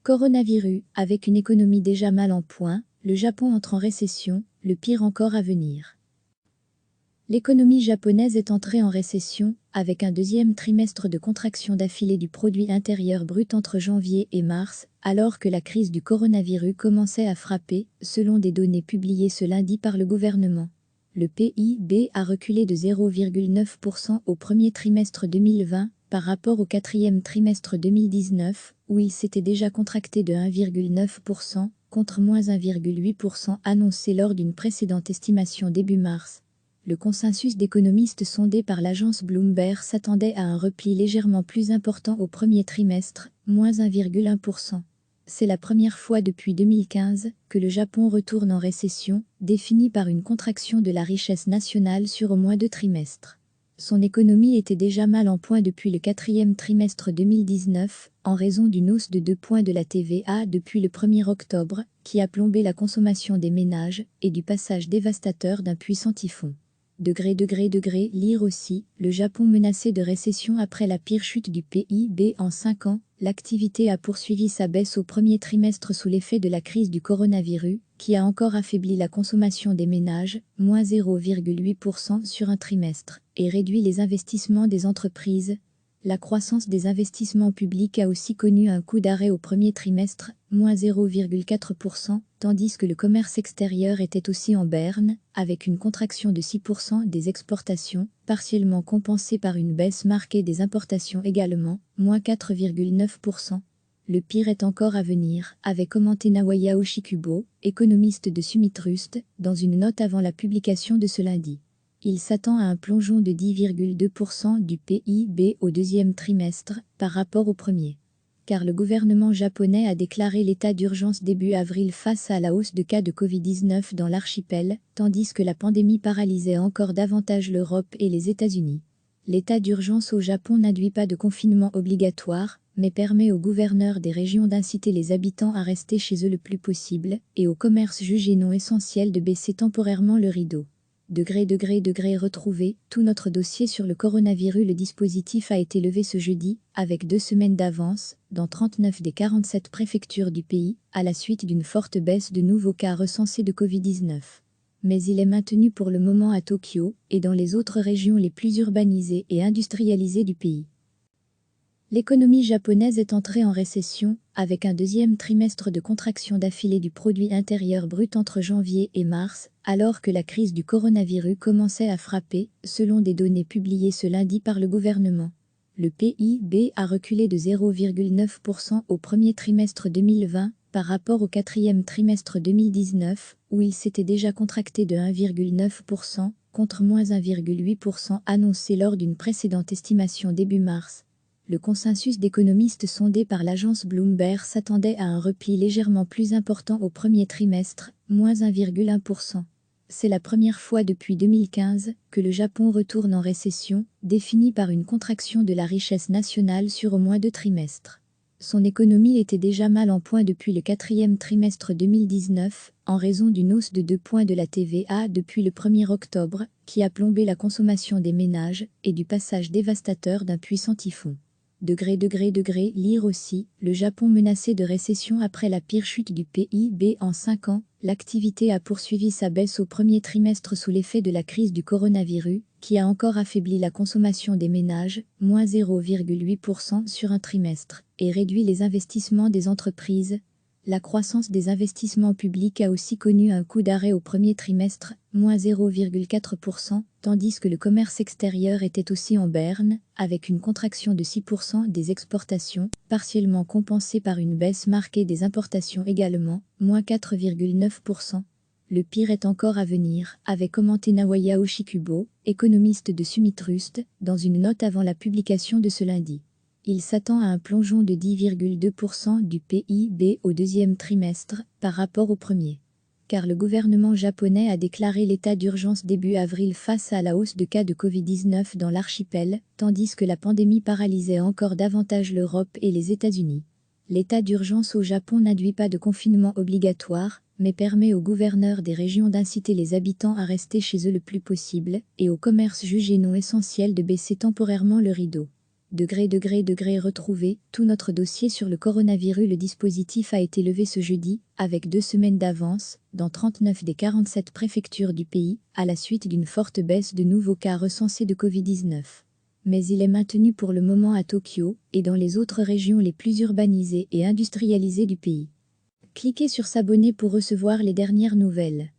Coronavirus, avec une économie déjà mal en point, le Japon entre en récession, le pire encore à venir. L'économie japonaise est entrée en récession, avec un deuxième trimestre de contraction d'affilée du produit intérieur brut entre janvier et mars, alors que la crise du coronavirus commençait à frapper, selon des données publiées ce lundi par le gouvernement. Le PIB a reculé de 0,9% au premier trimestre 2020, par rapport au quatrième trimestre 2019, où il s'était déjà contracté de 1,9%, contre moins 1,8% annoncé lors d'une précédente estimation début mars. Le consensus d'économistes sondés par l'agence Bloomberg s'attendait à un repli légèrement plus important au premier trimestre, moins 1,1%. C'est la première fois depuis 2015 que le Japon retourne en récession, définie par une contraction de la richesse nationale sur au moins 2 trimestres. Son économie était déjà mal en point depuis le quatrième trimestre 2019, en raison d'une hausse de 2 points de la TVA depuis le 1er octobre, qui a plombé la consommation des ménages, et du passage dévastateur d'un puissant typhon. Lire aussi, le Japon menacé de récession après la pire chute du PIB en 5 ans, l'activité a poursuivi sa baisse au premier trimestre sous l'effet de la crise du coronavirus, qui a encore affaibli la consommation des ménages, moins 0,8% sur un trimestre, et réduit les investissements des entreprises. La croissance des investissements publics a aussi connu un coup d'arrêt au premier trimestre, moins 0,4%, tandis que le commerce extérieur était aussi en berne, avec une contraction de 6% des exportations, partiellement compensée par une baisse marquée des importations également, moins 4,9%. Le pire est encore à venir, avait commenté Naoya Oshikubo, économiste de Summit Trust, dans une note avant la publication de ce lundi. Il s'attend à un plongeon de 10,2% du PIB au deuxième trimestre, par rapport au premier. Car le gouvernement japonais a déclaré l'état d'urgence début avril face à la hausse de cas de Covid-19 dans l'archipel, tandis que la pandémie paralysait encore davantage l'Europe et les États-Unis. L'état d'urgence au Japon n'induit pas de confinement obligatoire, mais permet aux gouverneurs des régions d'inciter les habitants à rester chez eux le plus possible, et aux commerces jugés non essentiels de baisser temporairement le rideau. Retrouvé, tout notre dossier sur le coronavirus. Le dispositif a été levé ce jeudi, avec 2 semaines d'avance, dans 39 des 47 préfectures du pays, à la suite d'une forte baisse de nouveaux cas recensés de Covid-19. Mais il est maintenu pour le moment à Tokyo, et dans les autres régions les plus urbanisées et industrialisées du pays. L'économie japonaise est entrée en récession, avec un deuxième trimestre de contraction d'affilée du produit intérieur brut entre janvier et mars, alors que la crise du coronavirus commençait à frapper, selon des données publiées ce lundi par le gouvernement. Le PIB a reculé de 0,9% au premier trimestre 2020, par rapport au quatrième trimestre 2019, où il s'était déjà contracté de 1,9%, contre moins 1,8% annoncé lors d'une précédente estimation début mars. Le consensus d'économistes sondés par l'agence Bloomberg s'attendait à un repli légèrement plus important au premier trimestre, moins 1,1%. C'est la première fois depuis 2015 que le Japon retourne en récession, définie par une contraction de la richesse nationale sur au moins 2 trimestres. Son économie était déjà mal en point depuis le quatrième trimestre 2019, en raison d'une hausse de 2 points de la TVA depuis le 1er octobre, qui a plombé la consommation des ménages, et du passage dévastateur d'un puissant typhon. Lire aussi, le Japon menacé de récession après la pire chute du PIB en 5 ans, l'activité a poursuivi sa baisse au premier trimestre sous l'effet de la crise du coronavirus, qui a encore affaibli la consommation des ménages, moins 0,8% sur un trimestre, et réduit les investissements des entreprises. La croissance des investissements publics a aussi connu un coup d'arrêt au premier trimestre, moins 0,4%, tandis que le commerce extérieur était aussi en berne, avec une contraction de 6% des exportations, partiellement compensée par une baisse marquée des importations également, moins 4,9%. Le pire est encore à venir, avait commenté Naoya Oshikubo, économiste de Summit Trust, dans une note avant la publication de ce lundi. Il s'attend à un plongeon de 10,2% du PIB au deuxième trimestre, par rapport au premier. Car le gouvernement japonais a déclaré l'état d'urgence début avril face à la hausse de cas de Covid-19 dans l'archipel, tandis que la pandémie paralysait encore davantage l'Europe et les États-Unis. L'état d'urgence au Japon n'induit pas de confinement obligatoire, mais permet aux gouverneurs des régions d'inciter les habitants à rester chez eux le plus possible, et aux commerces jugés non essentiels de baisser temporairement le rideau. Retrouvé tout notre dossier sur le coronavirus. Le dispositif a été levé ce jeudi, avec 2 semaines d'avance, dans 39 des 47 préfectures du pays, à la suite d'une forte baisse de nouveaux cas recensés de Covid-19. Mais il est maintenu pour le moment à Tokyo et dans les autres régions les plus urbanisées et industrialisées du pays. Cliquez sur s'abonner pour recevoir les dernières nouvelles.